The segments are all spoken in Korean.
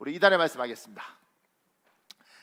우리 이단에 말씀하겠습니다.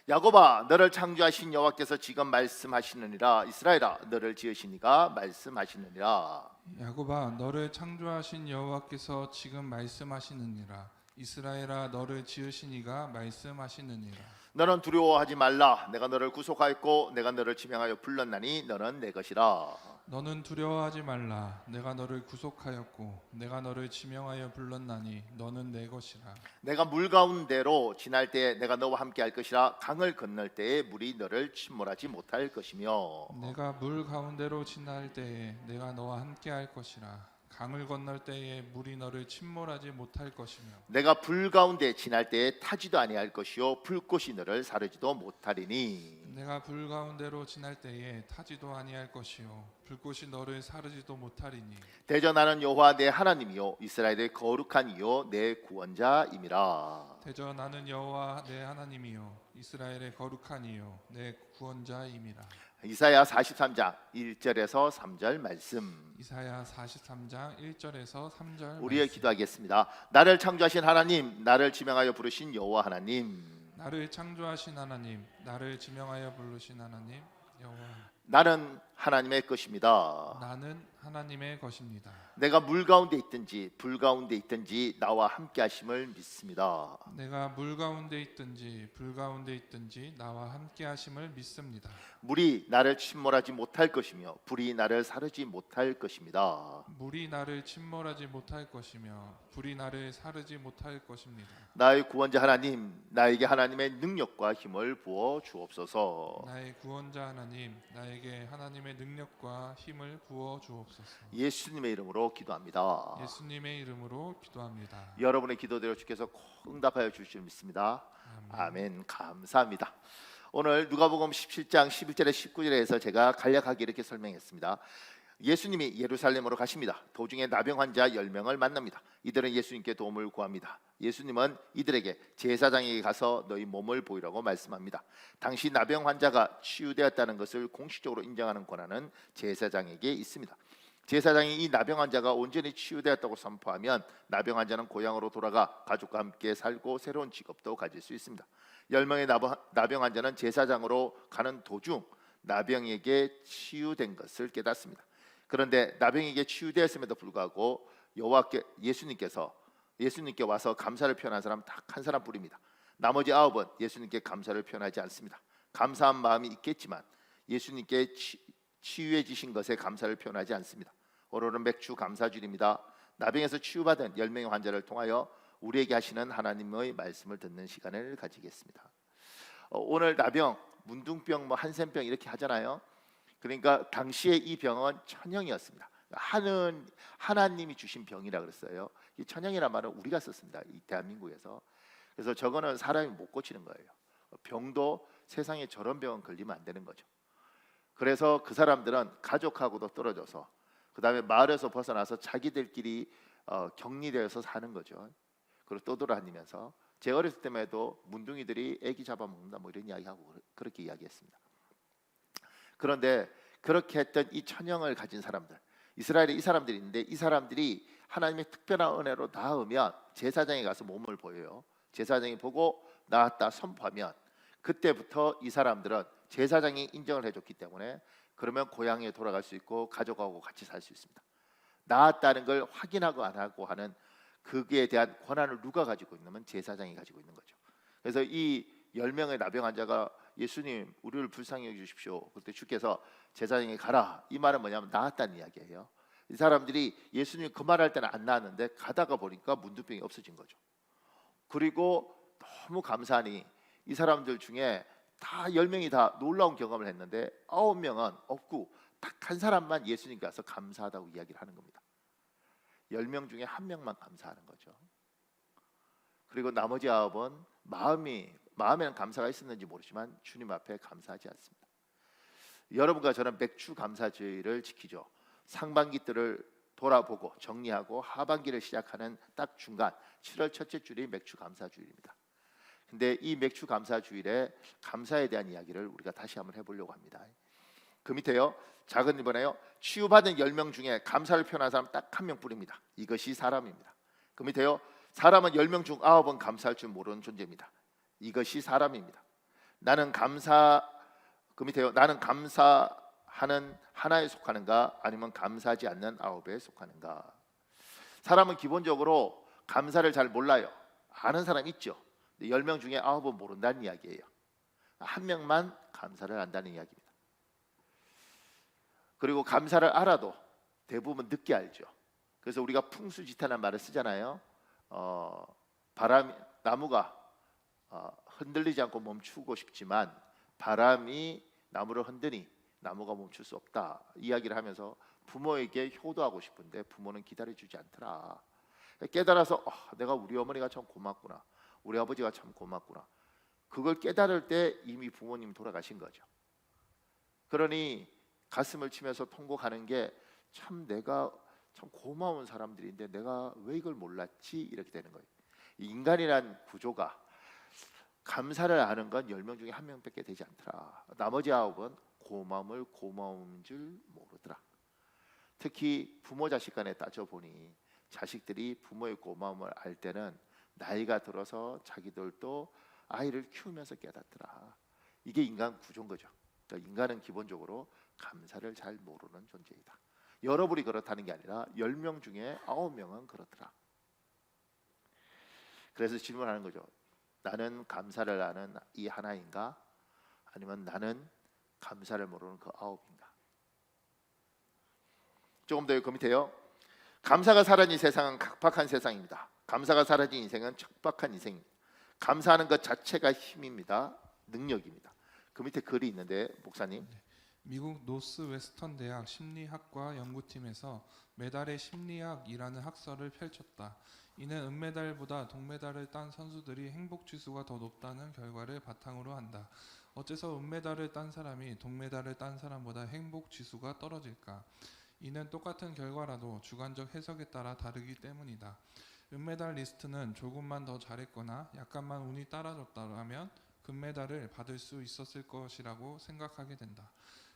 야곱아, 너를 창조하신 여호와께서 지금 말씀하시느니라. 이스라엘아, 너를 지으시니가 말씀하시느니라. 야곱아, 너를 창조하신 여호와께서 지금 말씀하시느니라. 이스라엘아, 너를 지으시니가 말씀하시느니라. 너는 두려워하지 말라. 내가 너를 구속하였고 내가 너를 지명하여 불렀나니 너는 내 것이라. 너는 두려워하지 말라. 내가 너를 구속하였고 내가 너를 지명하여 불렀나니 너는 내 것이라. 내가 물 가운데로 지날 때에 내가 너와 함께 할 것이라. 강을 건널 때에 물이 너를 침몰하지 못할 것이며 내가 물 가운데로 지날 때에 내가 너와 함께 할 것이라. 강을 건널 때에 물이 너를 침몰하지 못할 것이며 내가 불 가운데 지날 때에 타지도 아니할 것이요 불꽃이 너를 사르지도 못하리니 내가 불 가운데로 지날 때에 타지도 아니할 것이요 불꽃이 너를 사르지도 못하리니 대저 나는 여호와 내 하나님이요 이스라엘의 거룩한 이요 내 구원자임이라. 대저 나는 여호와 내 하나님이요 이스라엘의 거룩한 이요 내 구원자임이라. 이사야 43장 1절에서 3절 말씀. 이사야 43장 1절에서 3절 우리의 말씀. 기도하겠습니다. 나를 창조하신 하나님, 나를 지명하여 부르신 여호와 하나님, 나를 창조하신 하나님, 나를 지명하여 부르신 하나님 여호와, 나는 하나님의 것입니다. 나는 하나님의 것입니다. 내가 물 가운데 있든지 불 가운데 있든지 나와 함께 하심을 믿습니다. 내가 물 가운데 있든지 불 가운데 있든지 나와 함께 하심을 믿습니다. 물이 나를 침몰하지 못할 것이며 불이 나를 사르지 못할 것입니다. 물이 나를 침몰하지 못할 것이며 불이 나를 사르지 못할 것입니다. 나의 구원자 하나님, 나에게 하나님의 능력과 힘을 부어 주옵소서. 나의 구원자 하나님, 나에게 하나님의 능력과 힘을 부어 주옵소서. 예수님의 이름으로 기도합니다. 예수님의 이름으로 기도합니다. 여러분의 기도대로 주께서 꼭 응답하여 주실 믿습니다. 아멘. 감사합니다. 오늘 누가복음 17장 11절에 19절에서 제가 간략하게 이렇게 설명했습니다. 예수님이 예루살렘으로 가십니다. 도중에 나병 환자 10명을 만납니다. 이들은 예수님께 도움을 구합니다. 예수님은 이들에게 제사장에게 가서 너희 몸을 보이라고 말씀합니다. 당시 나병 환자가 치유되었다는 것을 공식적으로 인정하는 권한은 제사장에게 있습니다. 제사장이 이 나병 환자가 온전히 치유되었다고 선포하면 나병 환자는 고향으로 돌아가 가족과 함께 살고 새로운 직업도 가질 수 있습니다. 10명의 나병 환자는 제사장으로 가는 도중 나병에게 치유된 것을 깨닫습니다. 그런데 나병에게 치유되었음에도 불구하고 예수님께 와서 감사를 표현한 사람 딱 한 사람뿐입니다. 나머지 9은 예수님께 감사를 표현하지 않습니다. 감사한 마음이 있겠지만 예수님께 치유해 주신 것에 감사를 표현하지 않습니다. 오늘은 맥주 감사주일입니다. 나병에서 치유받은 10명의 환자를 통하여 우리에게 하시는 하나님의 말씀을 듣는 시간을 가지겠습니다. 오늘 나병, 문둥병, 한센병 이렇게 하잖아요. 그러니까 당시에 이 병은 천형이었습니다. 하나님이 주신 병이라 그랬어요. 이 천형이란 말은 우리가 썼습니다. 이 대한민국에서. 그래서 저거는 사람이 못 고치는 거예요. 병도 세상에 저런 병은 걸리면 안 되는 거죠. 그래서 그 사람들은 가족하고도 떨어져서 그 다음에 마을에서 벗어나서 자기들끼리 격리되어서 사는 거죠. 그리고 떠돌아다니면서 제 어렸을 때만 해도 문둥이들이 애기 잡아먹는다 뭐 이런 이야기하고 그렇게 이야기했습니다. 그런데 그렇게 했던 이 천형을 가진 사람들, 이스라엘에 이 사람들이 있는데 이 사람들이 하나님의 특별한 은혜로 나으면 제사장에 가서 몸을 보여요. 제사장이 보고 나았다 선포하면 그때부터 이 사람들은 제사장이 인정을 해줬기 때문에 그러면 고향에 돌아갈 수 있고 가족하고 같이 살 수 있습니다. 나았다는 걸 확인하고 안 하고 하는 그에 대한 권한을 누가 가지고 있냐면 제사장이 가지고 있는 거죠. 그래서 이 10명의 나병 환자가 예수님 우리를 불쌍히 여기십시오. 그때 주께서 제사장에게 가라. 이 말은 뭐냐면 나았다는 이야기예요. 이 사람들이 예수님 그 말할 때는 안 나았는데 가다가 보니까 문둥병이 없어진 거죠. 그리고 너무 감사하니 이 사람들 중에 다 10명이 다 놀라운 경험을 했는데 9명은 없고 딱 한 사람만 예수님께 와서 감사하다고 이야기를 하는 겁니다. 10명 중에 1명만 감사하는 거죠. 그리고 나머지 9은 마음에는 감사가 있었는지 모르지만 주님 앞에 감사하지 않습니다. 여러분과 저는 맥주 감사주의를 지키죠. 상반기 때를 돌아보고 정리하고 하반기를 시작하는 딱 중간 7월 첫째 주일이 맥주 감사주일입니다. 근데 이 맥주 감사주일에 감사에 대한 이야기를 우리가 다시 한번 해보려고 합니다. 그 밑에요. 작은 1번에요. 치유받은 10명 중에 감사를 표현한 사람 딱 1명뿐입니다. 이것이 사람입니다. 그 밑에요. 사람은 10명 중 9은 감사할 줄 모르는 존재입니다. 이것이 사람입니다. 나는 그 밑에요. 나는 감사하는 하나에 속하는가 아니면 감사하지 않는 9에 속하는가. 사람은 기본적으로 감사를 잘 몰라요. 아는 사람 있죠. 10명 중에 9은 모른다는 이야기예요. 한 명만 감사를 한다는 이야기입니다. 그리고 감사를 알아도 대부분 늦게 알죠. 그래서 우리가 풍수지탄한 말을 쓰잖아요. 나무가 흔들리지 않고 멈추고 싶지만 바람이 나무를 흔드니 나무가 멈출 수 없다 이야기를 하면서 부모에게 효도하고 싶은데 부모는 기다려주지 않더라. 깨달아서 내가 우리 어머니가 참 고맙구나, 우리 아버지가 참 고맙구나. 그걸 깨달을 때 이미 부모님이 돌아가신 거죠. 그러니 가슴을 치면서 통곡하는 게 참 내가 참 고마운 사람들인데 내가 왜 이걸 몰랐지 이렇게 되는 거예요. 인간이란 구조가 감사를 아는 건 10명 중에 1명밖에 되지 않더라. 나머지 9은 고마움을 고마운 줄 모르더라. 특히 부모 자식 간에 따져보니 자식들이 부모의 고마움을 알 때는 나이가 들어서 자기들도 아이를 키우면서 깨닫더라. 이게 인간 구조인 거죠. 그러니까 인간은 기본적으로 감사를 잘 모르는 존재이다. 여러분이 그렇다는 게 아니라 10명 중에 9명은 그렇더라. 그래서 질문하는 거죠. 나는 감사를 아는 이 하나인가? 아니면 나는 감사를 모르는 그 9인가? 조금 더 그 밑에요. 감사가 사라진 세상은 각박한 세상입니다. 감사가 사라진 인생은 척박한 인생입니다. 감사하는 것 자체가 힘입니다. 능력입니다. 그 밑에 글이 있는데 목사님. 미국 노스웨스턴 대학 심리학과 연구팀에서 메달의 심리학이라는 학설을 펼쳤다. 이는 은메달보다 동메달을 딴 선수들이 행복 지수가 더 높다는 결과를 바탕으로 한다. 어째서 은메달을 딴 사람이 동메달을 딴 사람보다 행복 지수가 떨어질까? 이는 똑같은 결과라도 주관적 해석에 따라 다르기 때문이다. 은메달 리스트는 조금만 더 잘했거나 약간만 운이 따라줬다면 금메달을 받을 수 있었을 것이라고 생각하게 된다.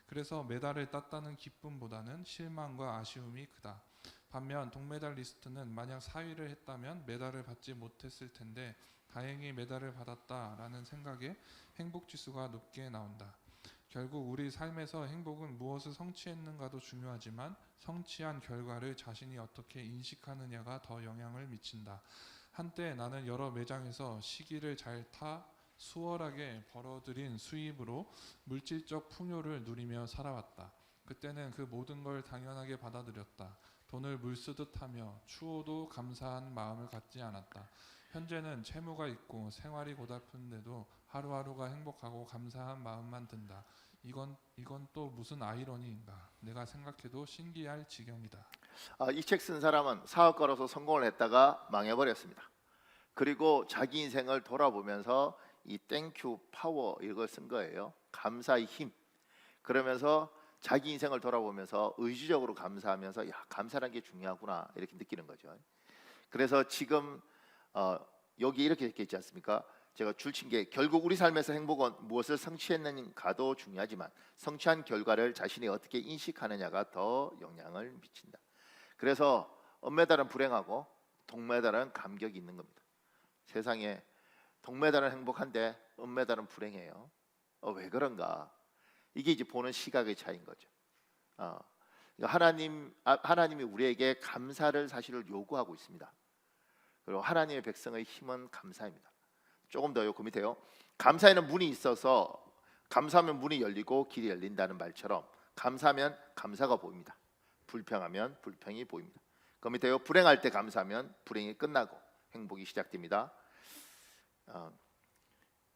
그래서 메달을 땄다는 기쁨보다는 실망과 아쉬움이 크다. 반면 동메달 리스트는 만약 4위를 했다면 메달을 받지 못했을 텐데 다행히 메달을 받았다라는 생각에 행복지수가 높게 나온다. 결국 우리 삶에서 행복은 무엇을 성취했는가도 중요하지만 성취한 결과를 자신이 어떻게 인식하느냐가 더 영향을 미친다. 한때 나는 여러 매장에서 시기를 잘 타 수월하게 벌어들인 수입으로 물질적 풍요를 누리며 살아왔다. 그때는 그 모든 걸 당연하게 받아들였다. 돈을 물쓰듯 하며 추호도 감사한 마음을 갖지 않았다. 현재는 채무가 있고 생활이 고달픈데도 하루하루가 행복하고 감사한 마음만 든다. 이건 또 무슨 아이러니인가. 내가 생각해도 신기할 지경이다. 이 책 쓴 사람은 사업가로서 성공을 했다가 망해버렸습니다. 그리고 자기 인생을 돌아보면서 이 땡큐 파워 이걸 쓴 거예요. 감사의 힘. 그러면서 자기 인생을 돌아보면서 의지적으로 감사하면서 감사라는 게 중요하구나 이렇게 느끼는 거죠. 그래서 지금 여기 이렇게 적혀 있지 않습니까? 제가 줄친 게 결국 우리 삶에서 행복은 무엇을 성취했는가도 중요하지만 성취한 결과를 자신이 어떻게 인식하느냐가 더 영향을 미친다. 그래서 은메달은 불행하고 동메달은 감격이 있는 겁니다. 세상에 동메달은 행복한데 은메달은 불행해요. 왜 그런가? 이게 이제 보는 시각의 차이인 거죠. 하나님이 우리에게 감사를 사실을 요구하고 있습니다. 그리고 하나님의 백성의 힘은 감사입니다. 조금 더요. 그 밑에요. 감사에는 문이 있어서 감사하면 문이 열리고 길이 열린다는 말처럼 감사하면 감사가 보입니다. 불평하면 불평이 보입니다. 그 밑에요. 불행할 때 감사하면 불행이 끝나고 행복이 시작됩니다.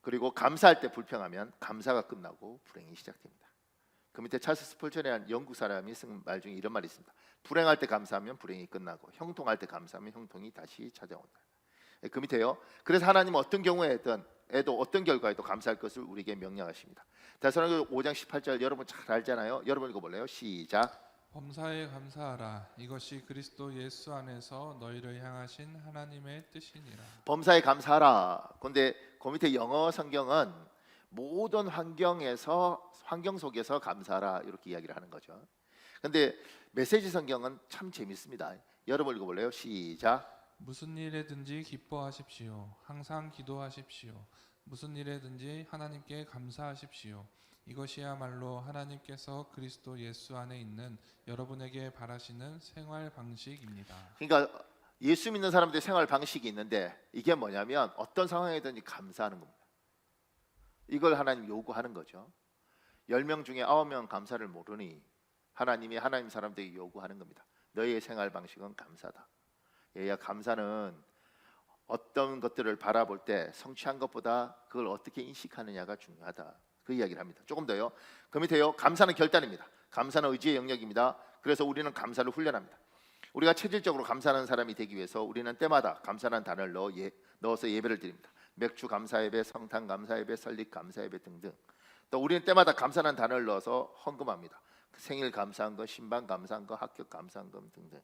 그리고 감사할 때 불평하면 감사가 끝나고 불행이 시작됩니다. 그 밑에 찰스 스펄전이라는 영국 사람이 쓴 말 중에 이런 말이 있습니다. 불행할 때 감사하면 불행이 끝나고 형통할 때 감사하면 형통이 다시 찾아온다. 그 밑에요. 그래서 하나님은 어떤 경우에도 어떤 결과에도 감사할 것을 우리에게 명령하십니다. 데살로니가 5장 18절 여러분 잘 알잖아요. 여러분 읽어볼래요? 시작. 범사에 감사하라. 이것이 그리스도 예수 안에서 너희를 향하신 하나님의 뜻이니라. 범사에 감사하라. 그런데 그 밑에 영어 성경은 모든 환경 속에서 감사하라 이렇게 이야기를 하는 거죠. 근데 메시지 성경은 참 재밌습니다. 여러분 읽어볼래요? 시작. 무슨 일에든지 기뻐하십시오. 항상 기도하십시오. 무슨 일에든지 하나님께 감사하십시오. 이것이야말로 하나님께서 그리스도 예수 안에 있는 여러분에게 바라시는 생활 방식입니다. 그러니까 예수 믿는 사람들의 생활 방식이 있는데 이게 뭐냐면 어떤 상황이든지 감사하는 겁니다. 이걸 하나님 요구하는 거죠. 10명 중에 9명 감사를 모르니 하나님이 하나님 사람들에게 요구하는 겁니다. 너희의 생활 방식은 감사다. 감사는 어떤 것들을 바라볼 때 성취한 것보다 그걸 어떻게 인식하느냐가 중요하다. 그 이야기를 합니다. 조금 더요. 그 밑에요. 감사는 결단입니다. 감사는 의지의 영역입니다. 그래서 우리는 감사를 훈련합니다. 우리가 체질적으로 감사하는 사람이 되기 위해서 우리는 때마다 감사라는 단어를 넣어서 예배를 드립니다. 맥주 감사 예배, 성탄 감사 예배, 설립 감사 예배 등등. 또 우리는 때마다 감사라는 단어를 넣어서 헌금합니다. 생일 감사한 거, 신방 감사한 거, 합격 감사한 거 등등.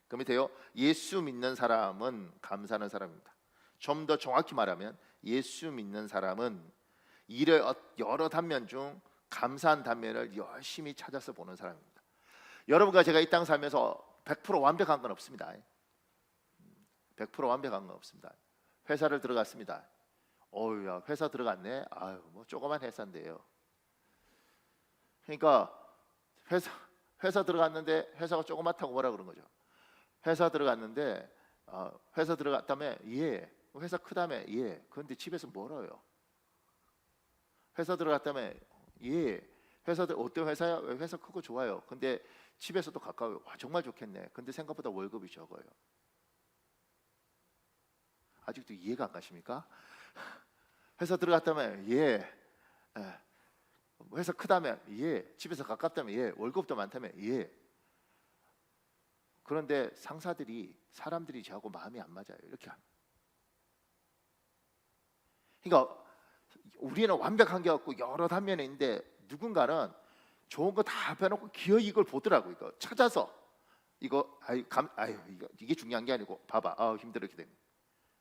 그 밑에요. 예수 믿는 사람은 감사하는 사람입니다. 좀 더 정확히 말하면 예수 믿는 사람은 일의 여러 단면 중 감사한 단면을 열심히 찾아서 보는 사람입니다. 여러분과 제가 이 땅 살면서 100% 완벽한 건 없습니다. 100% 완벽한 건 없습니다. 회사를 들어갔습니다. 어우야, 회사 들어갔네. 아유, 뭐 조그만 회사인데요. 그러니까 회사 들어갔는데 회사가 조그맣다고 뭐라 그런 거죠. 회사 들어갔는데 회사 들어갔다며 예. 회사 크다며 예. 그런데 집에서 멀어요. 회사 들어갔다며 예. 어떤 회사야? 회사 크고 좋아요. 근데 집에서도 가까워요. 와, 정말 좋겠네. 근데 생각보다 월급이 적어요. 아직도 이해가 안 가십니까? 회사 들어갔다며 예. 회사 크다며 예. 집에서 가깝다며 예. 월급도 많다며 예. 그런데 사람들이 저하고 마음이 안 맞아요. 이렇게 합니다. 그러니까 우리는 완벽한 게 없고 여러 단면이 있는데 누군가는 좋은 거 다 빼놓고 기어이 이걸 보더라고. 이거 찾아서 이거 이게 중요한 게 아니고 봐봐. 힘들어 이렇게 됩니다.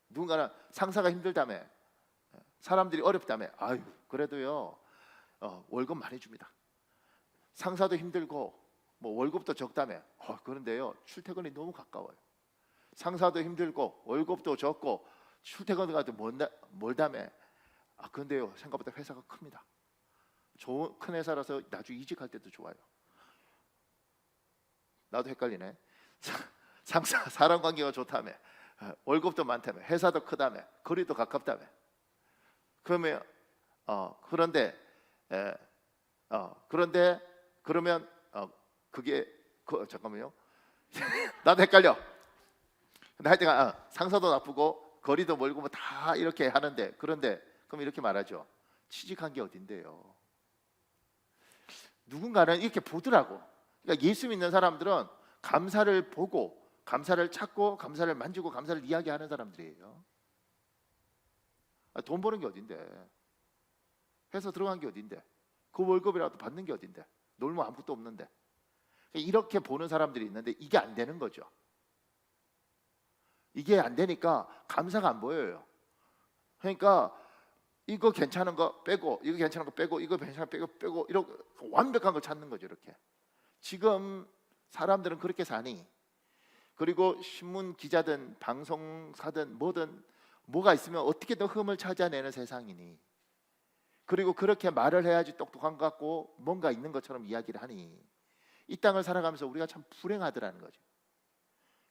누군가는 상사가 힘들다며 사람들이 어렵다며 그래도요 월급 많이 줍니다. 상사도 힘들고 뭐 월급도 적다며 그런데요 출퇴근이 너무 가까워요. 상사도 힘들고 월급도 적고 출퇴근가도 멀다며 그런데요 생각보다 회사가 큽니다. 큰 회사라서 나중에 이직할 때도 좋아요. 나도 헷갈리네. 상사 사람 관계가 좋다며 월급도 많다며 회사도 크다며 거리도 가깝다며 그러면 그러면 그게 잠깐만요. 나도 헷갈려. 근데 하여튼 상사도 나쁘고 거리도 멀고 뭐 다 이렇게 하는데 그런데 그럼 이렇게 말하죠. 취직한 게 어딘데요? 누군가는 이렇게 보더라고. 그러니까 예수 믿는 사람들은 감사를 보고 감사를 찾고 감사를 만지고 감사를 이야기하는 사람들이에요. 돈 버는 게 어딘데? 회사 들어간 게 어딘데? 그 월급이라도 받는 게 어딘데? 놀면 아무것도 없는데. 이렇게 보는 사람들이 있는데 이게 안 되는 거죠. 이게 안 되니까 감사가 안 보여요. 그러니까 이거 괜찮은 거 빼고 이거 괜찮은 거 빼고 이거 괜찮은 거 빼고 이렇게 완벽한 걸 찾는 거죠. 이렇게 지금 사람들은 그렇게 사니. 그리고 신문 기자든 방송사든 뭐든 뭐가 있으면 어떻게든 흠을 찾아내는 세상이니. 그리고 그렇게 말을 해야지 똑똑한 것 같고 뭔가 있는 것처럼 이야기를 하니 이 땅을 살아가면서 우리가 참 불행하더라는 거죠.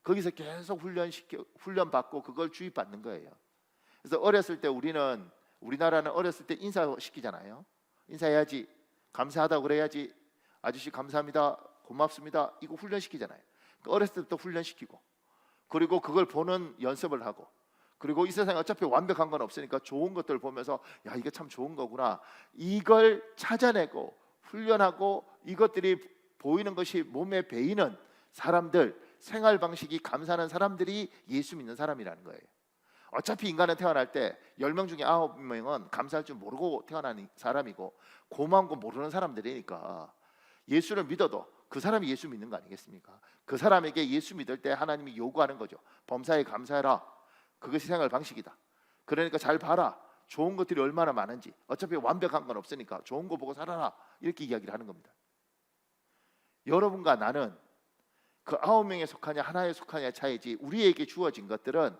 거기서 계속 훈련받고 그걸 주입받는 거예요. 그래서 어렸을 때 우리나라는 어렸을 때 인사시키잖아요. 인사해야지, 감사하다고 그래야지, 아저씨 감사합니다, 고맙습니다 이거 훈련시키잖아요. 어렸을 때부터 훈련시키고 그리고 그걸 보는 연습을 하고 그리고 이 세상에 어차피 완벽한 건 없으니까 좋은 것들을 보면서 야 이게 참 좋은 거구나 이걸 찾아내고 훈련하고 이것들이 보이는 것이 몸에 배이는 사람들, 생활 방식이 감사하는 사람들이 예수 믿는 사람이라는 거예요. 어차피 인간은 태어날 때 10명 중에 9명은 감사할 줄 모르고 태어난 사람이고 고마운 거 모르는 사람들이니까 예수를 믿어도 그 사람이 예수 믿는 거 아니겠습니까? 그 사람에게 예수 믿을 때 하나님이 요구하는 거죠. 범사에 감사해라. 그것이 생활 방식이다. 그러니까 잘 봐라. 좋은 것들이 얼마나 많은지. 어차피 완벽한 건 없으니까 좋은 거 보고 살아라. 이렇게 이야기를 하는 겁니다. 여러분과 나는 그 9명에 속하냐 하나에 속하냐의 차이지 우리에게 주어진 것들은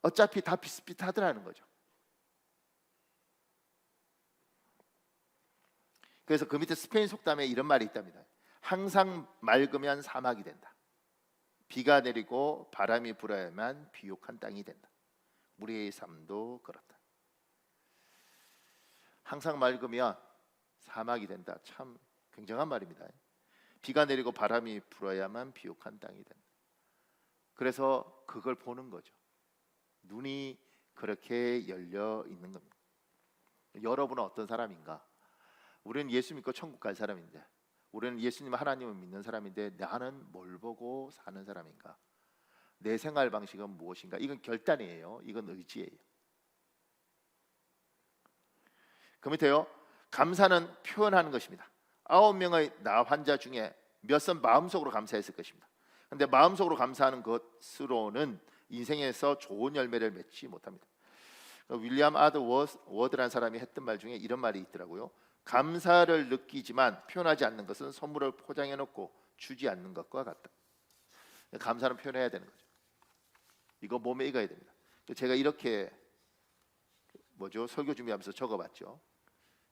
어차피 다 비슷비슷하더라는 거죠. 그래서 그 밑에 스페인 속담에 이런 말이 있답니다. 항상 맑으면 사막이 된다. 비가 내리고 바람이 불어야만 비옥한 땅이 된다. 우리의 삶도 그렇다. 항상 맑으면 사막이 된다. 참 굉장한 말입니다. 비가 내리고 바람이 불어야만 비옥한 땅이 된다. 그래서 그걸 보는 거죠. 눈이 그렇게 열려 있는 겁니다. 여러분은 어떤 사람인가? 우리는 예수 믿고 천국 갈 사람인데, 우리는 예수님 하나님을 믿는 사람인데 나는 뭘 보고 사는 사람인가? 내 생활 방식은 무엇인가? 이건 결단이에요. 이건 의지예요. 그 밑에요. 감사는 표현하는 것입니다. 9명의 나 환자 중에 몇은 마음속으로 감사했을 것입니다. 그런데 마음속으로 감사하는 것으로는 인생에서 좋은 열매를 맺지 못합니다. 윌리엄 아드 워드라는 사람이 했던 말 중에 이런 말이 있더라고요. 감사를 느끼지만 표현하지 않는 것은 선물을 포장해 놓고 주지 않는 것과 같다. 감사는 표현해야 되는 거죠. 이거 몸에 익어야 됩니다. 제가 이렇게 설교 준비하면서 적어봤죠.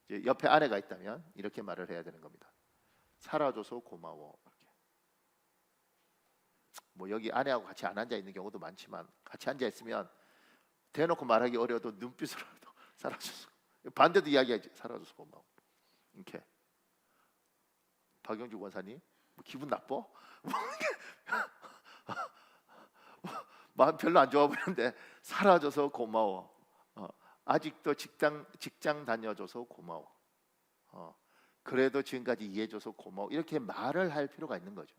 이제 옆에 아내가 있다면 이렇게 말을 해야 되는 겁니다. 살아줘서 고마워. 이렇게. 여기 아내하고 같이 안 앉아 있는 경우도 많지만 같이 앉아 있으면 대놓고 말하기 어려워도 눈빛으로도 살아줘서, 반대도 이야기하지. 살아줘서 고마워. 이렇게. 박영주 권사님 기분 나빠? 마음 별로 안 좋아 보이는데 살아줘서 고마워. 아직도 직장 다녀줘서 고마워. 그래도 지금까지 이해해줘서 고마워. 이렇게 말을 할 필요가 있는 거죠.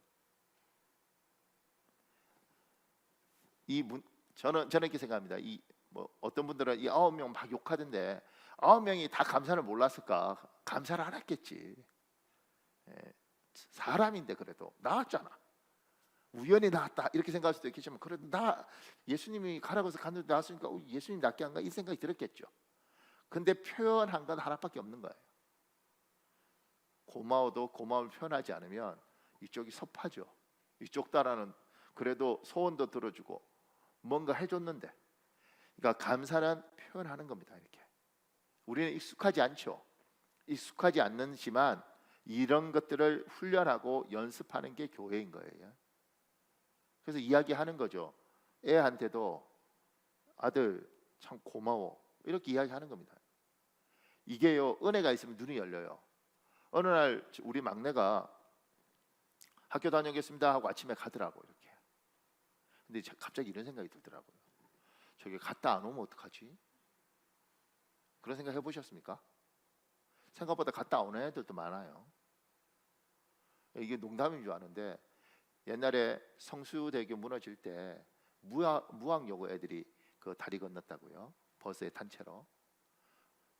저는 이렇게 생각합니다. 어떤 분들은 이 9명 막 욕하던데 9명이 다 감사를 몰랐을까? 감사를 안 했겠지. 사람인데 그래도 나왔잖아. 우연히 나왔다 이렇게 생각할 수도 있겠지만 그래도 예수님이 가라고 해서 갔는데 나왔으니까 예수님 낫게 한가 이 생각이 들었겠죠. 근데 표현한 건 하나밖에 없는 거예요. 고마워도 고마움을 표현하지 않으면 이쪽이 섭하죠. 이쪽 따라는 그래도 소원도 들어주고 뭔가 해줬는데, 그러니까 감사는 표현하는 겁니다. 이렇게 우리는 익숙하지 않죠. 익숙하지 않지만 이런 것들을 훈련하고 연습하는 게 교회인 거예요. 그래서 이야기하는 거죠. 애한테도 아들 참 고마워 이렇게 이야기하는 겁니다. 이게요, 은혜가 있으면 눈이 열려요. 어느 날 우리 막내가 학교 다녀오겠습니다 하고 아침에 가더라고요. 이렇게. 근데 갑자기 이런 생각이 들더라고요. 저기 갔다 안 오면 어떡하지? 그런 생각 해보셨습니까? 생각보다 갔다 오는 애들도 많아요. 이게 농담인 줄 아는데 옛날에 성수대교 무너질 때 무학여고 애들이 그 다리 건넜다고요. 버스에 단체로.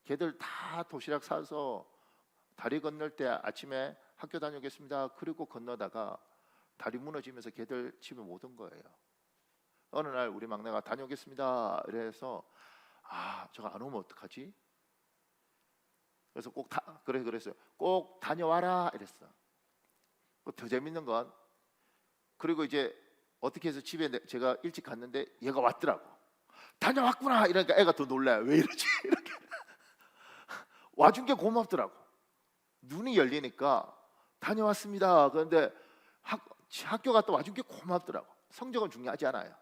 걔들 다 도시락 싸서 다리 건널 때 아침에 학교 다녀오겠습니다. 그리고 건너다가 다리 무너지면서 걔들 집에 못 온 거예요. 어느 날 우리 막내가 다녀오겠습니다. 이래서 저거 안 오면 어떡하지? 그래서 그랬어요. 꼭 다녀와라 이랬어. 더 재밌는 건 그리고 이제 어떻게 해서 집에 제가 일찍 갔는데 얘가 왔더라고. 다녀왔구나 이러니까 애가 더 놀라요. 왜 이러지? 이렇게. 와준 게 고맙더라고. 눈이 열리니까 다녀왔습니다. 그런데 학교 갔다 와준 게 고맙더라고. 성적은 중요하지 않아요.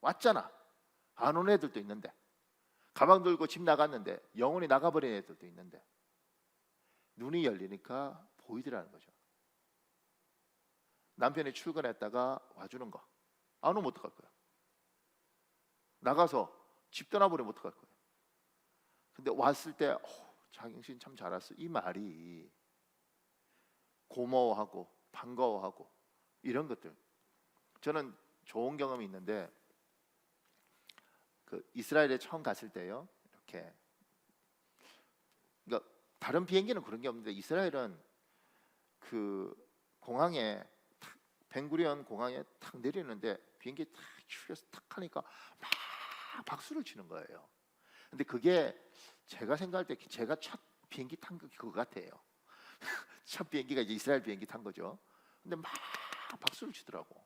왔잖아. 안 온 애들도 있는데, 가방 들고 집 나갔는데 영혼이 나가버린 애들도 있는데 눈이 열리니까 보이더라는 거죠. 남편이 출근했다가 와주는 거. 안 오면 어떡할 거야? 나가서 집 떠나버리면 어떡할 거야? 근데 왔을 때 장영신 참 잘 왔어. 이 말이 고마워하고 반가워하고 이런 것들. 저는 좋은 경험이 있는데 그 이스라엘에 처음 갔을 때요. 이렇게 그러니까 다른 비행기는 그런 게 없는데 이스라엘은 그 공항에 벤구리온 공항에 탁 내리는데 비행기 탁 추려서 탁 하니까 막 박수를 치는 거예요. 근데 그게 제가 생각할 때 제가 첫 비행기 탄 그거 같아요. 첫 비행기가 이제 이스라엘 비행기 탄 거죠. 근데 막 막 박수를 치더라고.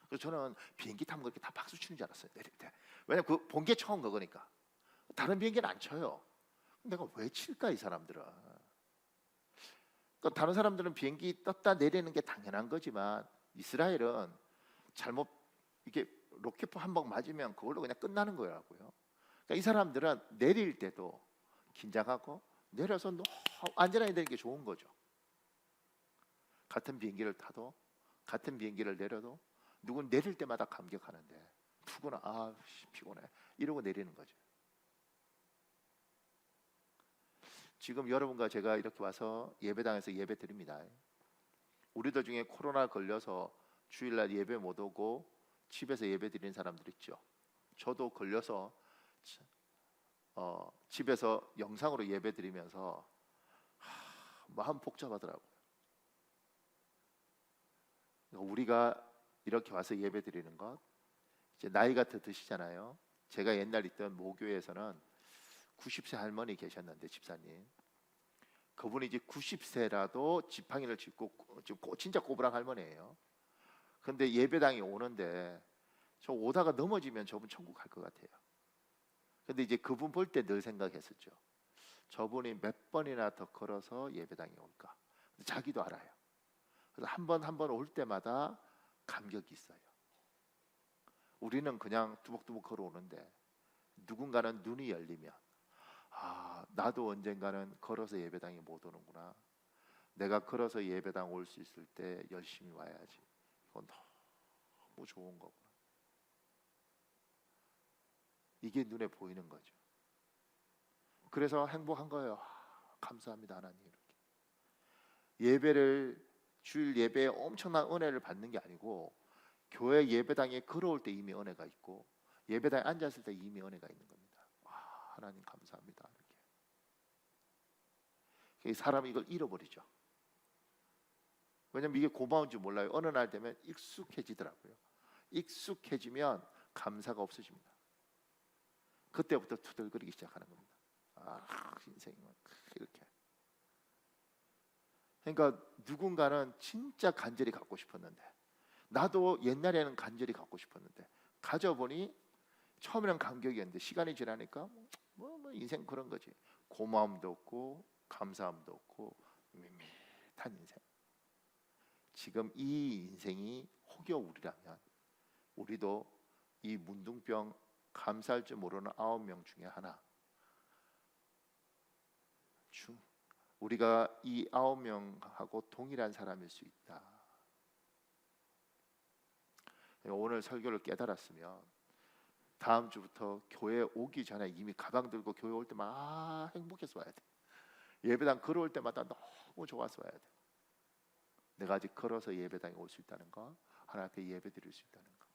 그래서 저는 비행기 타면 그렇게 다 박수 치는 줄 알았어요, 내릴 때. 왜냐면 그 본 게 처음 그거니까. 다른 비행기는 안 쳐요. 내가 왜 칠까 이 사람들은. 그러니까 다른 사람들은 비행기 떴다 내리는 게 당연한 거지만 이스라엘은 잘못 이게 로켓포 한 방 맞으면 그걸로 그냥 끝나는 거라고요. 그러니까 이 사람들은 내릴 때도 긴장하고 내려서 너무 안전하게 되는 게 좋은 거죠. 같은 비행기를 타도 같은 비행기를 내려도 누군 내릴 때마다 감격하는데 누구나 아 피곤해 이러고 내리는 거죠. 지금 여러분과 제가 이렇게 와서 예배당에서 예배 드립니다. 우리들 중에 코로나 걸려서 주일날 예배 못 오고 집에서 예배 드리는 사람들 있죠. 저도 걸려서 집에서 영상으로 예배 드리면서 마음 복잡하더라고요. 우리가 이렇게 와서 예배 드리는 것 이제 나이가 더 드시잖아요. 제가 옛날 있던 모교에서는 90세 할머니 계셨는데 집사님 그분이 이제 90세라도 지팡이를 짚고 진짜 꼬부랑 할머니예요. 근데 예배당에 오는데 저 오다가 넘어지면 저분 천국 갈 것 같아요. 근데 이제 그분 볼 때 늘 생각했었죠. 저분이 몇 번이나 더 걸어서 예배당에 올까. 자기도 알아요. 그래서 한 번 올 때마다 감격이 있어요. 우리는 그냥 두벅두벅 걸어오는데 누군가는 눈이 열리면 아 나도 언젠가는 걸어서 예배당에 못 오는구나. 내가 걸어서 예배당 올 수 있을 때 열심히 와야지. 이건 너무 좋은 거구나. 이게 눈에 보이는 거죠. 그래서 행복한 거예요. 감사합니다 하나님. 이렇게 예배를 주일 예배에 엄청난 은혜를 받는 게 아니고 교회 예배당에 걸어올 때 이미 은혜가 있고 예배당에 앉았을 때 이미 은혜가 있는 겁니다. 와, 하나님 감사합니다. 이렇게 사람이 이걸 잃어버리죠. 왜냐면 이게 고마운 줄 몰라요. 어느 날 되면 익숙해지더라고요. 익숙해지면 감사가 없어집니다. 그때부터 투덜거리기 시작하는 겁니다. 아, 인생은 이렇게. 그러니까 누군가는 진짜 간절히 갖고 싶었는데 나도 옛날에는 간절히 갖고 싶었는데 가져보니 처음에는 감격이었는데 시간이 지나니까 뭐 인생 그런 거지. 고마움도 없고 감사함도 없고 밋밋한 인생. 지금 이 인생이 혹여 우리라면 우리도 이 문둥병 감사할 줄 모르는 9명 중에 하나 우리가 이 9명하고 동일한 사람일 수 있다. 오늘 설교를 깨달았으면 다음 주부터 교회 오기 전에 이미 가방 들고 교회 올 때만 행복해서 와야 돼. 예배당 걸어올 때마다 너무 좋아서 와야 돼. 내가 아직 걸어서 예배당에 올 수 있다는 거, 하나님 앞에 예배 드릴 수 있다는 거.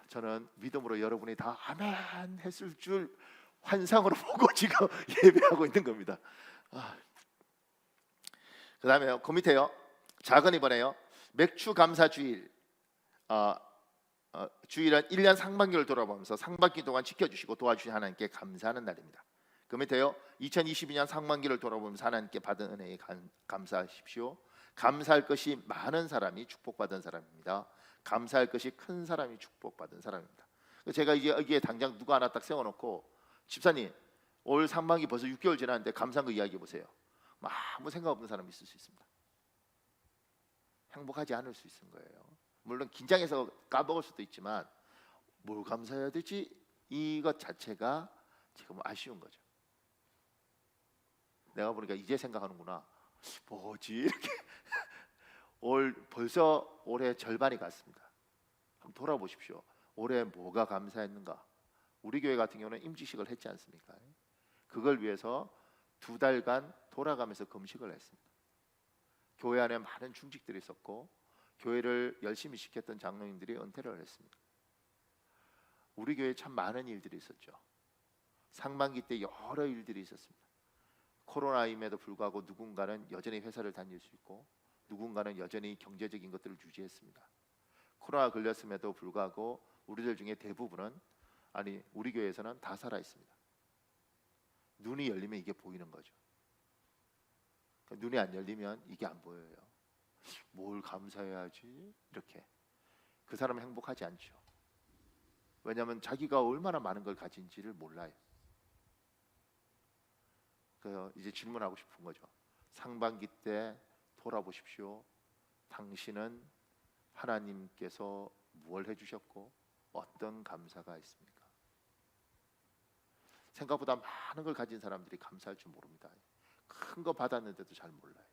저는 믿음으로 여러분이 다 아멘 했을 줄 환상으로 보고 지금 예배하고 있는 겁니다. 그 다음에 그 밑에요. 작은 이번에요. 맥주 감사 주일. 주일은 1년 상반기를 돌아보면서 상반기 동안 지켜주시고 도와주신 하나님께 감사하는 날입니다. 그 밑에요. 2022년 상반기를 돌아보면서 하나님께 받은 은혜에 감사하십시오. 감사할 것이 많은 사람이 축복받은 사람입니다. 감사할 것이 큰 사람이 축복받은 사람입니다. 제가 이제 여기에 당장 누가 하나 딱 세워놓고 집사님 올 상반기 벌써 6개월 지났는데 감사한 거 이야기해 보세요. 아무 생각 없는 사람이 있을 수 있습니다. 행복하지 않을 수 있는 거예요. 물론 긴장해서 까먹을 수도 있지만 뭘 감사해야 되지? 이것 자체가 지금 아쉬운 거죠. 내가 보니까 이제 생각하는구나. 뭐지? 이렇게 벌써 올해 절반이 갔습니다. 한번 돌아보십시오. 올해 뭐가 감사했는가? 우리 교회 같은 경우는 임직식을 했지 않습니까? 그걸 위해서 2달간 돌아가면서 금식을 했습니다. 교회 안에 많은 중직들이 있었고 교회를 열심히 시켰던 장로님들이 은퇴를 했습니다. 우리 교회에 참 많은 일들이 있었죠. 상반기 때 여러 일들이 있었습니다. 코로나임에도 불구하고 누군가는 여전히 회사를 다닐 수 있고 누군가는 여전히 경제적인 것들을 유지했습니다. 코로나 걸렸음에도 불구하고 우리들 중에 대부분은 우리 교회에서는 다 살아 있습니다. 눈이 열리면 이게 보이는 거죠. 눈이 안 열리면 이게 안 보여요. 뭘 감사해야지 이렇게. 그 사람은 행복하지 않죠. 왜냐하면 자기가 얼마나 많은 걸 가진지를 몰라요. 그 이제 질문하고 싶은 거죠. 상반기 때 돌아보십시오. 당신은 하나님께서 뭘 해주셨고 어떤 감사가 있습니까? 생각보다 많은 걸 가진 사람들이 감사할 줄 모릅니다. 큰 거 받았는데도 잘 몰라요.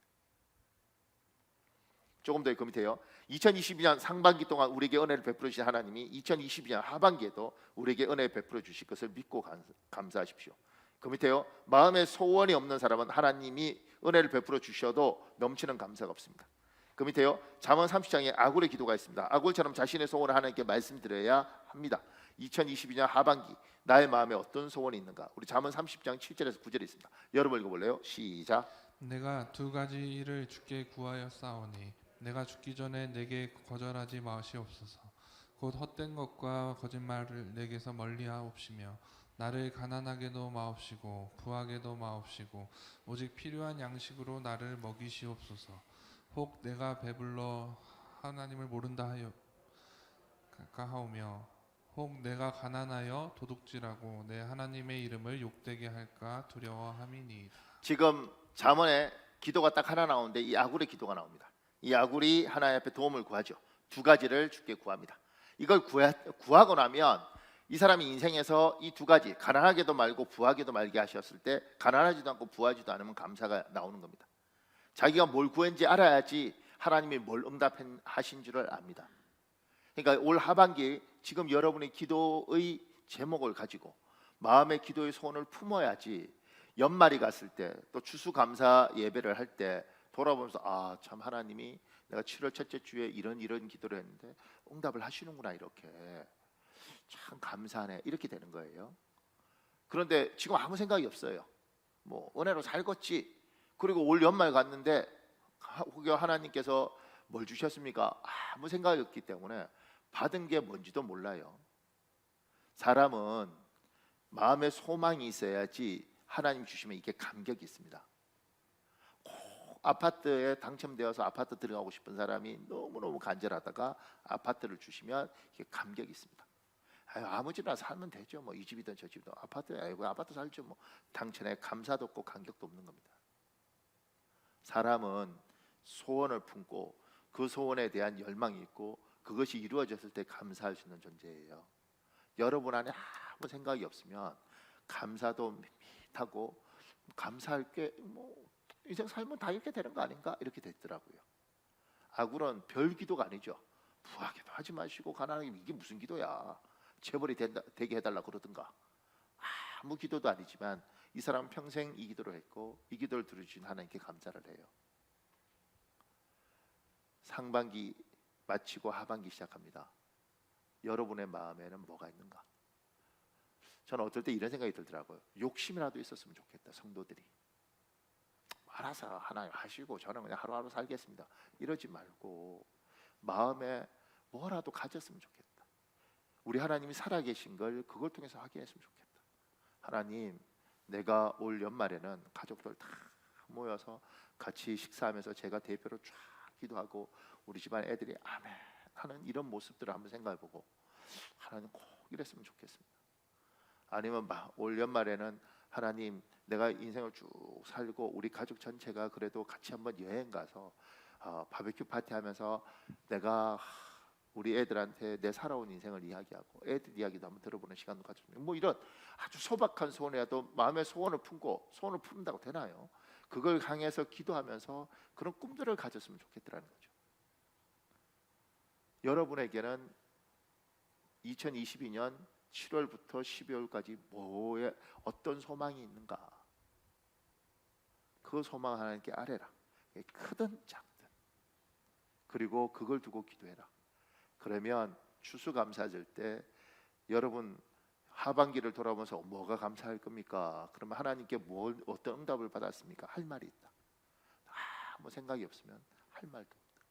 조금 더 밑에요. 2022년 상반기 동안 우리에게 은혜를 베풀어 주신 하나님이 2022년 하반기에도 우리에게 은혜 베풀어 주실 것을 믿고 감사하십시오. 그 밑에요. 마음에 소원이 없는 사람은 하나님이 은혜를 베풀어 주셔도 넘치는 감사가 없습니다. 그 밑에요. 잠언 30장에 아굴의 기도가 있습니다. 아굴처럼 자신의 소원을 하나님께 말씀드려야 합니다. 2022년 하반기 나의 마음에 어떤 소원이 있는가? 우리 잠언 30장 7절에서 9절에 있습니다. 여러분 읽어볼래요? 시작. 내가 두 가지 일을 주께 구하여 싸우니 내가 죽기 전에 내게 거절하지 마시옵소서. 곧 헛된 것과 거짓말을 내게서 멀리하옵시며 나를 가난하게도 마옵시고 부하게도 마옵시고 오직 필요한 양식으로 나를 먹이시옵소서. 혹 내가 배불러 하나님을 모른다 하오며 혹 내가 가난하여 도둑질하고 내 하나님의 이름을 욕되게 할까 두려워함이니이다. 지금 잠언에 기도가 딱 하나 나오는데 이 아굴의 기도가 나옵니다. 이 아굴이 하나님 앞에 도움을 구하죠. 두 가지를 주께 구합니다. 이걸 구하고 나면 이 사람이 인생에서 이 두 가지, 가난하게도 말고 부하게도 말게 하셨을 때 가난하지도 않고 부하지도 않으면 감사가 나오는 겁니다. 자기가 뭘 구했는지 알아야지 하나님이 뭘 응답하신 줄을 압니다. 그러니까 올 하반기 지금 여러분의 기도의 제목을 가지고 마음의 기도의 소원을 품어야지 연말이 갔을 때 또 추수감사 예배를 할 때 돌아보면서 아, 참 하나님이 내가 7월 첫째 주에 이런 기도를 했는데 응답을 하시는구나, 이렇게 참 감사하네, 이렇게 되는 거예요. 그런데 지금 아무 생각이 없어요. 뭐 은혜로 살겠지. 그리고 올 연말 갔는데 혹여 하나님께서 뭘 주셨습니까? 아무 생각이 없기 때문에 받은 게 뭔지도 몰라요. 사람은 마음에 소망이 있어야지 하나님 주시면 이게 감격이 있습니다. 꼭 아파트에 당첨되어서 아파트 들어가고 싶은 사람이 너무너무 간절하다가 아파트를 주시면 이게 감격이 있습니다. 아무 집이나 살면 되죠. 뭐 이 집이든 저 집이든 아파트 살죠. 뭐 당첨에 감사도 없고 감격도 없는 겁니다. 사람은 소원을 품고 그 소원에 대한 열망이 있고 그것이 이루어졌을 때 감사할 수 있는 존재예요. 여러분 안에 아무 생각이 없으면 감사도 밋밋하고 감사할 게 뭐 인생 살면 다 이렇게 되는 거 아닌가, 이렇게 됐더라고요. 아굴은 별 기도가 아니죠. 부하기도 하지 마시고 가난하게, 이게 무슨 기도야. 재벌이 되게 해달라 그러든가. 아무 기도도 아니지만 이 사람은 평생 이 기도를 했고 이 기도를 들으신 하나님께 감사를 해요. 상반기 마치고 하반기 시작합니다. 여러분의 마음에는 뭐가 있는가? 저는 어떨 때 이런 생각이 들더라고요. 욕심이라도 있었으면 좋겠다. 성도들이 알아서 하나님 하시고 저는 그냥 하루하루 살겠습니다, 이러지 말고 마음에 뭐라도 가졌으면 좋겠다. 우리 하나님이 살아계신 걸 그걸 통해서 확인했으면 좋겠다. 하나님, 내가 올 연말에는 가족들 다 모여서 같이 식사하면서 제가 대표로 쫙 기도하고 우리 집안 애들이 아멘 하는 이런 모습들을 한번 생각해보고 하나님 꼭 이랬으면 좋겠습니다. 아니면 올 연말에는 하나님, 내가 인생을 쭉 살고 우리 가족 전체가 그래도 같이 한번 여행 가서 바베큐 파티하면서 내가 우리 애들한테 내 살아온 인생을 이야기하고 애들 이야기도 한번 들어보는 시간도 가졌습니다. 뭐 이런 아주 소박한 소원이라도 마음의 소원을 품고, 소원을 품는다고 되나요? 그걸 향해서 기도하면서 그런 꿈들을 가졌으면 좋겠더라는 거죠. 여러분에게는 2022년 7월부터 12월까지 뭐에 어떤 소망이 있는가? 그 소망 하나님께 아뢰라. 크든 작든. 그리고 그걸 두고 기도해라. 그러면 추수감사절 때 여러분 하반기를 돌아보면서 뭐가 감사할 겁니까? 그러면 하나님께 어떤 응답을 받았습니까? 할 말이 있다. 아무 생각이 없으면 할 말도 없다.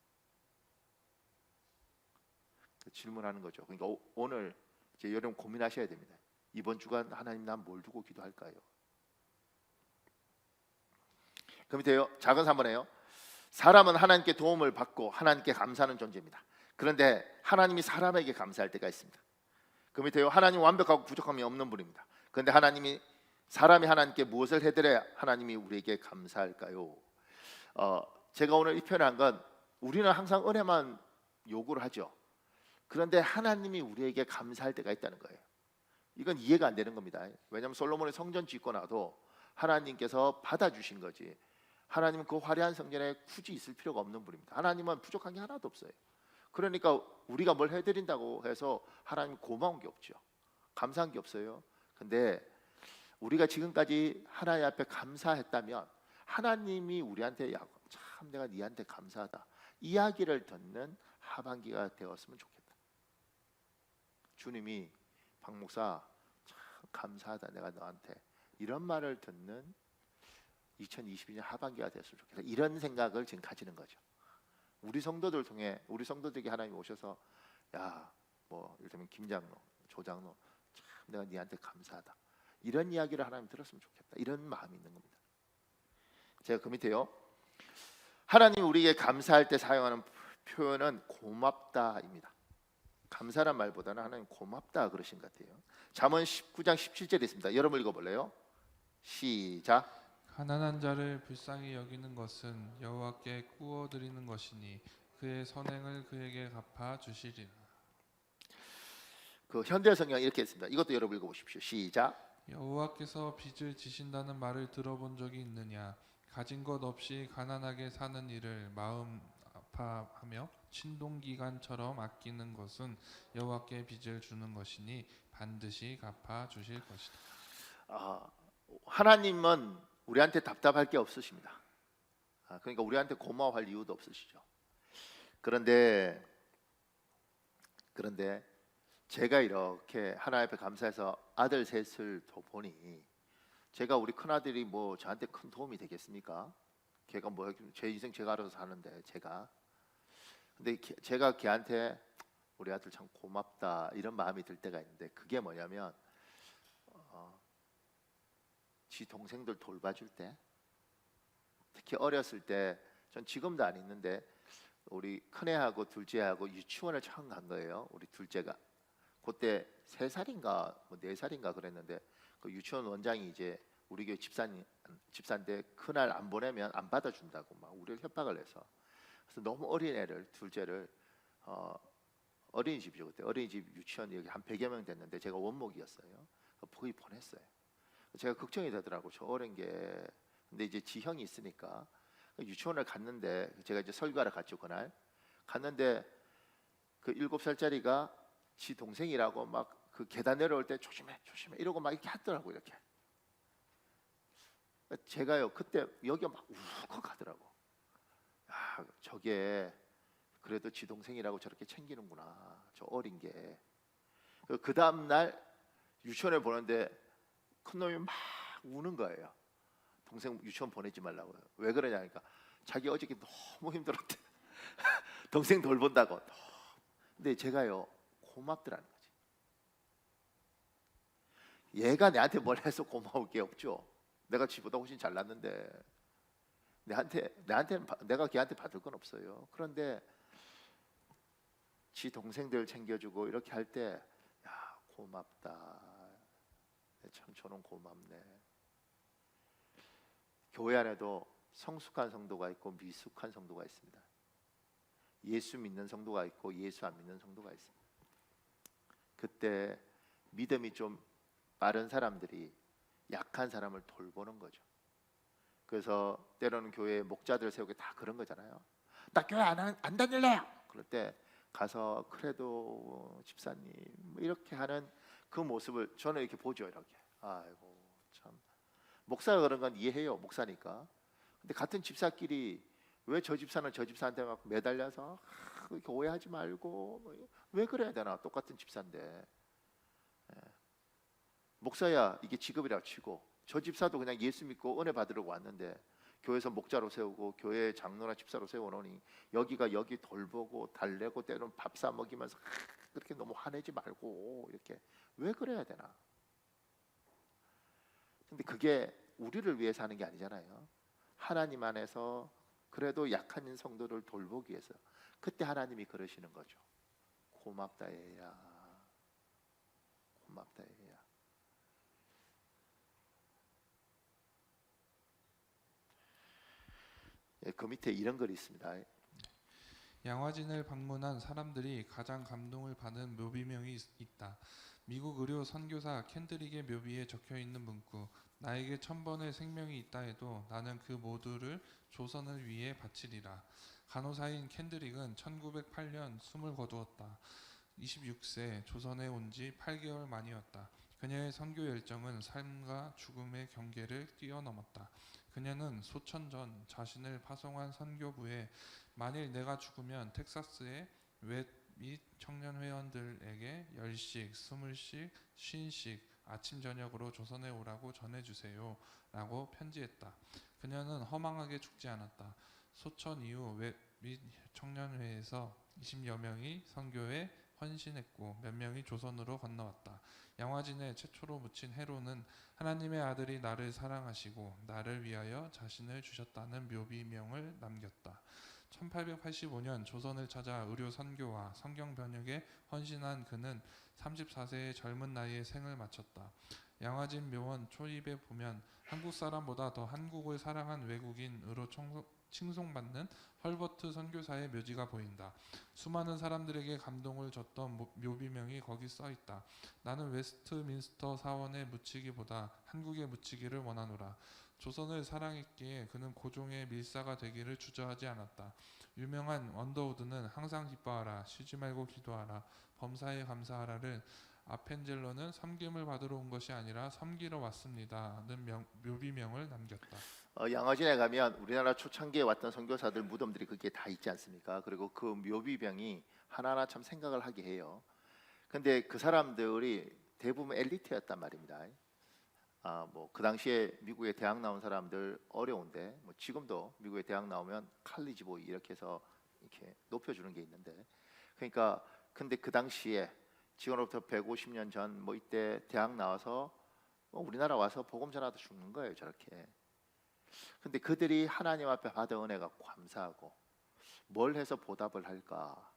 질문하는 거죠. 그러니까 오늘 이제 여러분 고민하셔야 됩니다. 이번 주간 하나님, 난 뭘 두고 기도할까요? 그 밑에요. 작은 3번에요. 사람은 하나님께 도움을 받고 하나님께 감사하는 존재입니다. 그런데 하나님이 사람에게 감사할 때가 있습니다. 그 밑에요. 하나님 완벽하고 부족함이 없는 분입니다. 그런데 사람이 하나님께 무엇을 해드려야 하나님이 우리에게 감사할까요? 제가 오늘 이 표현한 건 우리는 항상 은혜만 요구를 하죠. 그런데 하나님이 우리에게 감사할 때가 있다는 거예요. 이건 이해가 안 되는 겁니다. 왜냐하면 솔로몬이 성전 짓고 나도 하나님께서 받아주신 거지, 하나님은 그 화려한 성전에 굳이 있을 필요가 없는 분입니다. 하나님은 부족한 게 하나도 없어요. 그러니까 우리가 뭘 해드린다고 해서 하나님 고마운 게 없죠. 감사한 게 없어요. 근데 우리가 지금까지 하나님 앞에 감사했다면 하나님이 우리한테 참 내가 네한테 감사하다 이야기를 듣는 하반기가 되었으면 좋겠다. 주님이 박 목사 참 감사하다 내가 너한테 이런 말을 듣는 2022년 하반기가 됐으면 좋겠다. 이런 생각을 지금 가지는 거죠. 우리 성도들 통해 우리 성도들에게 하나님이 오셔서 뭐 이를테면 김장로, 조장로 참 내가 네한테 감사하다 이런 이야기를 하나님 들었으면 좋겠다. 이런 마음이 있는 겁니다. 제가 그 밑에요. 하나님이 우리에게 감사할 때 사용하는 표현은 고맙다입니다. 감사란 말보다는 하나님 고맙다 그러신 것 같아요. 잠언 19장 17절에 있습니다. 여러분 읽어볼래요? 시작. 가난한 자를 불쌍히 여기는 것은 여호와께 구워 드리는 것이니 그의 선행을 그에게 갚아 주시리라. 그 현대 성경 이렇게 했습니다. 이것도 여러분 읽어보십시오. 시작. 여호와께서 빚을 지신다는 말을 들어본 적이 있느냐? 가진 것 없이 가난하게 사는 이를 마음 아파하며 신동기관처럼 아끼는 것은 여호와께 빚을 주는 것이니 반드시 갚아 주실 것이다. 하나님은 우리한테 답답할 게 없으십니다. 그러니까 우리한테 고마워할 이유도 없으시죠. 그런데 제가 이렇게 하나님 앞에 감사해서 아들 셋을 보니 제가 우리 큰아들이 뭐 저한테 큰 도움이 되겠습니까? 걔가 뭐 제 인생 제가 알아서 사는데 근데 제가 걔한테 우리 아들 참 고맙다 이런 마음이 들 때가 있는데 그게 뭐냐면 지 동생들 돌봐줄 때, 특히 어렸을 때, 전 지금도 안 있는데 우리 큰애하고 둘째하고 유치원을 처음 간 거예요. 우리 둘째가 그때 3살인가 뭐 4살인가 그랬는데 그 유치원 원장이 이제 우리 교회 집사인데 그날 안 보내면 안 받아준다고 막 우리를 협박을 해서, 그래서 너무 어린 애를 둘째를 어린이집이죠. 그때 어린이집 유치원 여기 한 100여 명 됐는데 제가 원목이었어요. 거기 보냈어요. 제가 걱정이 되더라고. 저 어린 게. 근데 이제 지형이 있으니까 유치원을 갔는데 제가 이제 설교하러 갔죠. 그날 갔는데 그 7살짜리가 지 동생이라고 막 그 계단 내려올 때 조심해 이러고 막 이렇게 하더라고. 이렇게 제가요 그때 여기가 막 울컥하더라고. 저게 그래도 지 동생이라고 저렇게 챙기는구나, 저 어린 게. 그 다음 날 유치원에 보는데 큰 놈이 막 우는 거예요. 동생 유치원 보내지 말라고요. 왜 그러냐니까 자기 어저께 너무 힘들었대. 동생 돌본다고. 근데 제가요 고맙더라는 거지. 얘가 내한테 뭘 해서 고마울 게 없죠. 내가 지보다 훨씬 잘났는데 내가 걔한테 받을 건 없어요. 그런데 지 동생들 챙겨주고 이렇게 할 때 고맙다. 참 저는 고맙네. 교회 안에도 성숙한 성도가 있고 미숙한 성도가 있습니다. 예수 믿는 성도가 있고 예수 안 믿는 성도가 있습니다. 그때 믿음이 좀 빠른 사람들이 약한 사람을 돌보는 거죠. 그래서 때로는 교회에 목자들 세우게 다 그런 거잖아요. 나 교회 안 다닐래요. 그럴 때 가서 그래도 집사님 뭐 이렇게 하는 그 모습을 저는 이렇게 보죠. 이렇게 아이고 참 목사가 그런 건 이해해요. 목사니까. 근데 같은 집사끼리 왜 저 집사는 저 집사한테 막 매달려서 이렇게 오해하지 말고 왜 그래야 되나? 똑같은 집사인데. 목사야 이게 직업이라고 치고 저 집사도 그냥 예수 믿고 은혜 받으려고 왔는데 교회에서 목자로 세우고 교회 장로나 집사로 세워놓으니 여기가 여기 돌보고 달래고 때로는 밥 사 먹이면서 그렇게 너무 화내지 말고 이렇게 왜 그래야 되나? 근데 그게 우리를 위해서 하는 게 아니잖아요. 하나님 안에서 그래도 약한 성도를 돌보기 위해서 그때 하나님이 그러시는 거죠. 고맙다 얘야. 고맙다 얘야. 예, 그 밑에 이런 글이 있습니다. 양화진을 방문한 사람들이 가장 감동을 받은 묘비명이 있다. 미국 의료 선교사 캔드릭의 묘비에 적혀있는 문구, 나에게 1000번의 생명이 있다 해도 나는 그 모두를 조선을 위해 바치리라. 간호사인 캔드릭은 1908년 숨을 거두었다. 26세, 조선에 온 지 8개월 만이었다. 그녀의 선교 열정은 삶과 죽음의 경계를 뛰어넘었다. 그녀는 소천전 자신을 파송한 선교부에 만일 내가 죽으면 텍사스의 및 청년 회원들에게 10씩, 20씩, 50씩 아침 저녁으로 조선에 오라고 전해주세요 라고 편지했다. 그녀는 허망하게 죽지 않았다. 소천 이후 및 청년회에서 20여 명이 선교에 헌신했고 몇 명이 조선으로 건너왔다. 양화진에 최초로 묻힌 해로는 하나님의 아들이 나를 사랑하시고 나를 위하여 자신을 주셨다는 묘비명을 남겼다. 1885년 조선을 찾아 의료 선교와 성경 번역에 헌신한 그는 34세의 젊은 나이에 생을 마쳤다. 양화진 묘원 초입에 보면 한국 사람보다 더 한국을 사랑한 외국인으로 칭송받는 헐버트 선교사의 묘지가 보인다. 수많은 사람들에게 감동을 줬던 묘비명이 거기 써있다. 나는 웨스트민스터 사원에 묻히기보다 한국에 묻히기를 원하노라. 조선을 사랑했기에 그는 고종의 밀사가 되기를 주저하지 않았다. 유명한 언더우드는 항상 기뻐하라, 쉬지 말고 기도하라, 범사에 감사하라를 아펜젤러는 섬김을 받으러 온 것이 아니라 섬기러 왔습니다는 묘비명을 남겼다. 양화진에 가면 우리나라 초창기에 왔던 선교사들 무덤들이 거기에 다 있지 않습니까? 그리고 그 묘비명이 하나하나 참 생각을 하게 해요. 근데 그 사람들이 대부분 엘리트였단 말입니다. 뭐 그 당시에 미국에 대학 나온 사람들 어려운데 뭐 지금도 미국에 대학 나오면 칼리지 보이 이렇게 해서 이렇게 높여주는 게 있는데, 그러니까 근데 그 당시에 지금으로부터 150년 전 뭐 이때 대학 나와서 우리나라 와서 복음 전하다 죽는 거예요, 저렇게. 근데 그들이 하나님 앞에 받은 은혜가 감사하고 뭘 해서 보답을 할까?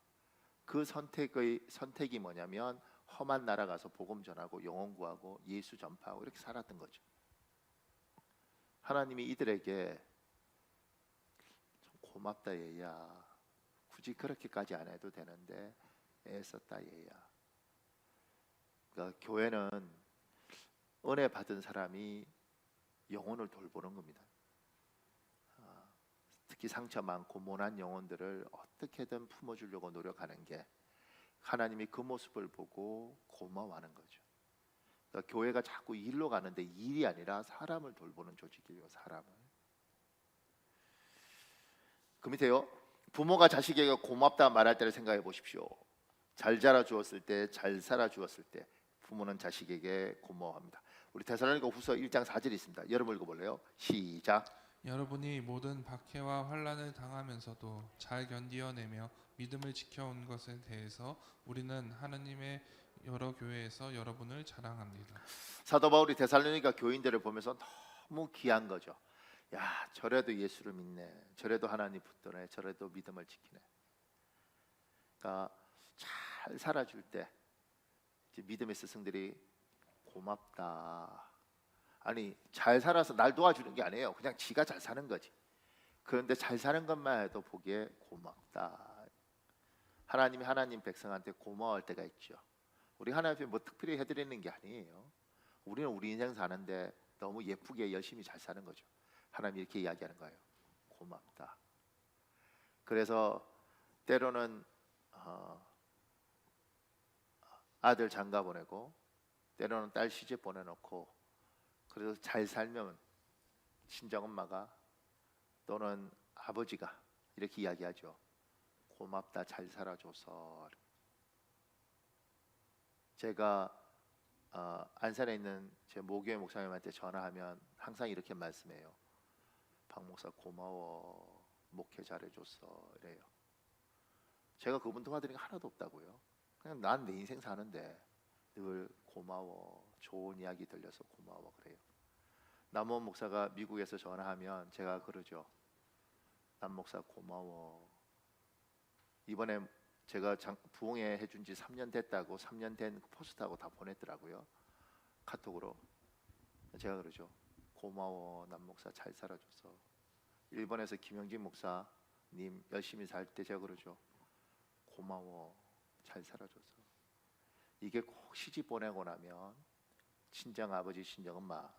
그 선택이 뭐냐면 험한 나라 가서 복음 전하고 영혼 구하고 예수 전파하고 이렇게 살았던 거죠. 하나님이 이들에게 좀 고맙다 얘야. 굳이 그렇게까지 안 해도 되는데 애썼다 얘야. 그러니까 교회는 은혜 받은 사람이 영혼을 돌보는 겁니다. 특히 상처 많고 모난 영혼들을 어떻게든 품어주려고 노력하는 게 하나님이 그 모습을 보고 고마워하는 거죠. 그러니까 교회가 자꾸 일로 가는데 일이 아니라 사람을 돌보는 조직이에요. 사람을. 그 밑에요. 부모가 자식에게 고맙다 말할 때를 생각해 보십시오. 잘 자라 주었을 때, 잘 살아 주었을 때 부모는 자식에게 고마워합니다. 우리 데살로니가 후서 1장 4절이 있습니다. 여러분 읽어볼래요? 시작. 여러분이 모든 박해와 환난을 당하면서도 잘 견디어내며 믿음을 지켜온 것에 대해서 우리는 하나님의 여러 교회에서 여러분을 자랑합니다. 사도 바울이 데살로니가 교인들을 보면서 너무 귀한 거죠. 야, 저래도 예수를 믿네. 저래도 하나님 붙드네. 저래도 믿음을 지키네. 그러니까 잘 살아줄 때 이제 믿음의 스승들이 고맙다. 아니 잘 살아서 날 도와주는 게 아니에요. 그냥 지가 잘 사는 거지. 그런데 잘 사는 것만 해도 보기에 고맙다. 하나님이 하나님 백성한테 고마워할 때가 있죠. 우리 하나님 앞에 뭐 특별히 해드리는 게 아니에요. 우리는 우리 인생 사는데 너무 예쁘게 열심히 잘 사는 거죠. 하나님이 이렇게 이야기하는 거예요. 고맙다. 그래서 때로는 아들 장가 보내고 때로는 딸 시집 보내놓고 그래서 잘 살면 친정엄마가 또는 아버지가 이렇게 이야기하죠. 고맙다, 잘 살아줘서. 제가 안산에 있는 제 모교회 목사님한테 전화하면 항상 이렇게 말씀해요. 박 목사 고마워, 목회 잘해줘서 이래요. 제가 그분 도와드린 게 하나도 없다고요. 그냥 난 내 인생 사는데 늘 고마워, 좋은 이야기 들려서 고마워 그래요. 남원 목사가 미국에서 전화하면 제가 그러죠. 남 목사 고마워. 이번에 제가 부흥회 해준 지 3년 됐다고 3년 된 포스트하고 다 보냈더라고요. 카톡으로. 제가 그러죠. 고마워. 남 목사 잘 살아줘서. 일본에서 김영진 목사님 열심히 살 때 제가 그러죠. 고마워. 잘 살아줘서. 이게 꼭 시집 보내고 나면 친정 아버지 친정 엄마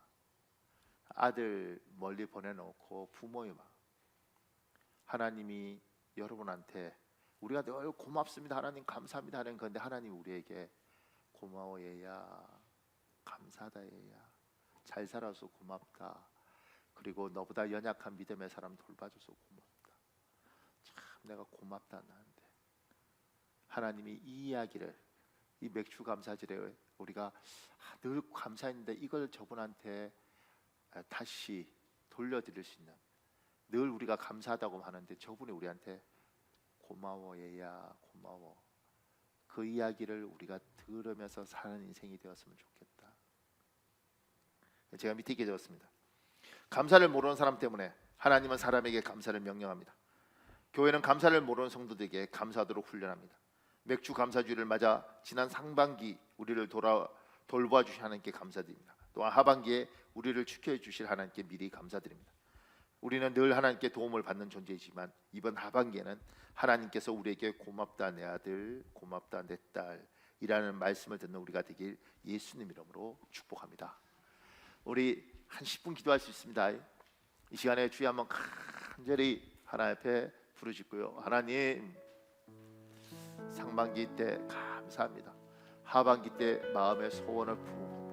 아들 멀리 보내놓고 부모님 하나님이 여러분한테 우리가 늘 고맙습니다 하나님 감사합니다 하는 건데 하나님 우리에게 고마워 얘야 감사하다 얘야 잘 살아서 고맙다 그리고 너보다 연약한 믿음의 사람 돌봐줘서 고맙다 참 내가 고맙다 나한테 하나님이 이 이야기를 이 맥주 감사절에 우리가 늘 감사했는데 이걸 저분한테 다시 돌려드릴 수 있는 늘 우리가 감사하다고 하는데 저분이 우리한테 고마워 얘야 고마워 그 이야기를 우리가 들으면서 사는 인생이 되었으면 좋겠다. 제가 밑에 있게 적었습니다. 감사를 모르는 사람 때문에 하나님은 사람에게 감사를 명령합니다. 교회는 감사를 모르는 성도들에게 감사하도록 훈련합니다. 맥주 감사주일을 맞아 지난 상반기 우리를 돌봐 주신 하나님께 감사드립니다. 또한 하반기에 우리를 축복해 주실 하나님께 미리 감사드립니다. 우리는 늘 하나님께 도움을 받는 존재이지만 이번 하반기에는 하나님께서 우리에게 고맙다 내 아들, 고맙다 내 딸이라는 말씀을 듣는 우리가 되길 예수님 이름으로 축복합니다. 우리 한 10분 기도할 수 있습니다. 이 시간에 주여 한번 간절히 하나님 앞에 부르짖고요. 하나님 상반기 때 감사합니다. 하반기 때 마음의 소원을 부어봅니다.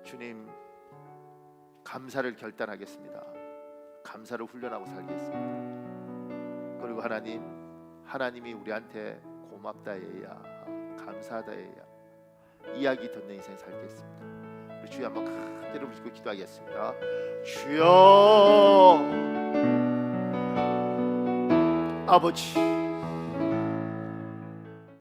주님 감사를 결단하겠습니다. 감사를 훈련하고 살겠습니다. 그리고 하나님이 우리한테 고맙다 얘야 감사하다 얘야 이야기 듣는 인생 살겠습니다. 우리 주여 한번 간절히 부르짖고 기도하겠습니다. 주여 아버지